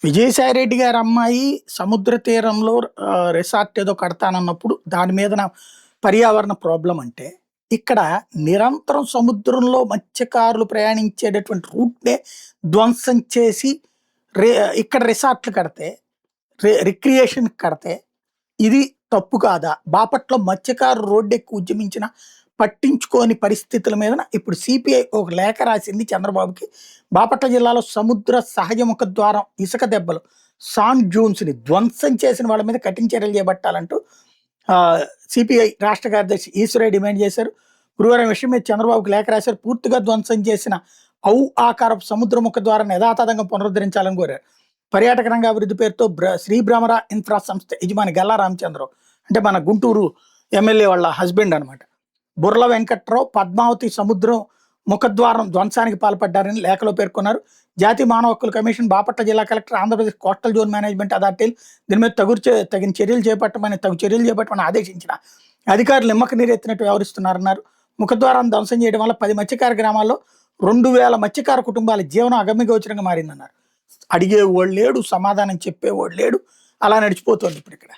విజయసాయిరెడ్డి గారి అమ్మాయి సముద్ర తీరంలో రిసార్ట్ ఏదో కడతానన్నప్పుడు దాని మీదన పర్యావరణ ప్రాబ్లమ్ అంటే, ఇక్కడ నిరంతరం సముద్రంలో మత్స్యకారులు ప్రయాణించేటటువంటి రూట్‌నే ధ్వంసం చేసి రే ఇక్కడ రిసార్ట్‌లు కడితే, రిక్రియేషన్‌కి కడితే ఇది తప్పు కాదా? బాపట్ల మత్స్యకారులు రోడ్డెక్కి ఉద్యమించిన పట్టించుకోని పరిస్థితుల మీదన ఇప్పుడు సిపిఐ ఒక లేఖ రాసింది చంద్రబాబుకి. బాపట్ల జిల్లాలో సముద్ర సహజ ముఖద్వారం ఇసుక దెబ్బలు, సాండ్ డ్యూన్స్‌ని ధ్వంసం చేసిన వాళ్ళ మీద కఠిన చర్యలు చేపట్టాలంటూ సిపిఐ రాష్ట్ర కార్యదర్శి ఈశ్వరయ్య డిమాండ్ చేశారు. గురువారం విషయం మీద చంద్రబాబుకి లేఖ రాశారు. పూర్తిగా ధ్వంసం చేసిన ఆకారపు సముద్ర ముఖద్వారాన్ని యథాతథంగా పునరుద్ధరించాలని కోరారు. పర్యాటక రంగ అభివృద్ధి పేరుతో శ్రీ భ్రమర ఇన్ఫ్రా సంస్థ యజమాని గల్లా రామచంద్రరావు, అంటే మన గుంటూరు ఎమ్మెల్యే వాళ్ళ హస్బెండ్ అనమాట, బుర్ల వెంకట్రావు పద్మావతి సముద్రం ముఖద్వారం ధ్వంసానికి పాల్పడ్డారని లేఖలో పేర్కొన్నారు. జాతీయ మానవ హక్కుల కమిషన్, బాపట్ల జిల్లా collector, Andhra Pradesh coastal zone management అథారిటీలు దీని మీద తగిన చర్యలు చేపట్టమని ఆదేశించిన అధికారులు నిమ్మక నీరెత్తినట్టు వ్యవహరిస్తున్నారన్నారు. ముఖద్వారాన్ని ధ్వంసం చేయడం వల్ల 10 మత్స్యకార గ్రామాల్లో 2000 మత్స్యకార కుటుంబాల జీవనం అగమ్యగోచరంగా మారిందన్నారు. అడిగేవాడు లేడు, సమాధానం చెప్పేవాడు లేడు, అలా నడిచిపోతుంది ఇప్పుడు ఇక్కడ.